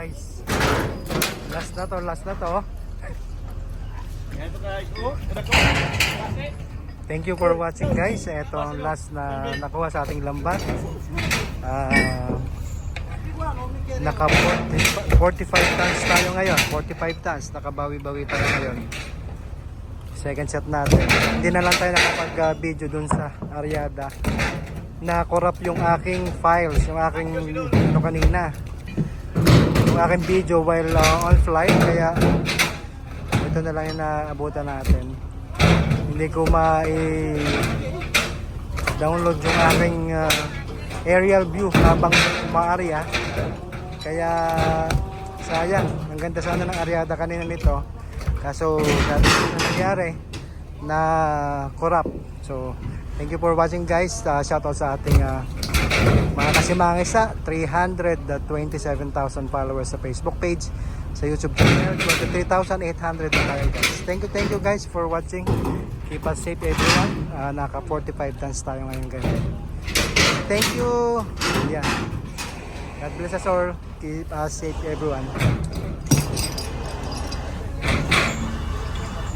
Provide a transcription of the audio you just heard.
guys. Last na to. Thank you for watching guys. Ito ang last na nakuha sa ating lambat. Naka 45 tons tayo ngayon. 45 tons. Nakabawi-bawi tayo ngayon. Second shot natin. Hindi na lang tayo nakapag-video dun sa Ariada. Na-corrupt yung aking files, yung aking kanina. Yung aking video while on flight. Kaya ito na lang yung naabutan natin. Hindi ko download yung aking aerial view habang umaari. Kaya sayang, ang ganda sana ng Ariada kanina nito, kaso dati na nangyari na corrupt. So thank you for watching guys. Shoutout sa ating mga kasimangis sa 327,000 followers sa Facebook page, sa YouTube channel 23,800 na tayo guys. Thank you guys for watching. Keep us safe everyone. Naka 45 tons tayo ngayon guys. Thank you. Yeah. God bless us all. Keep us safe everyone.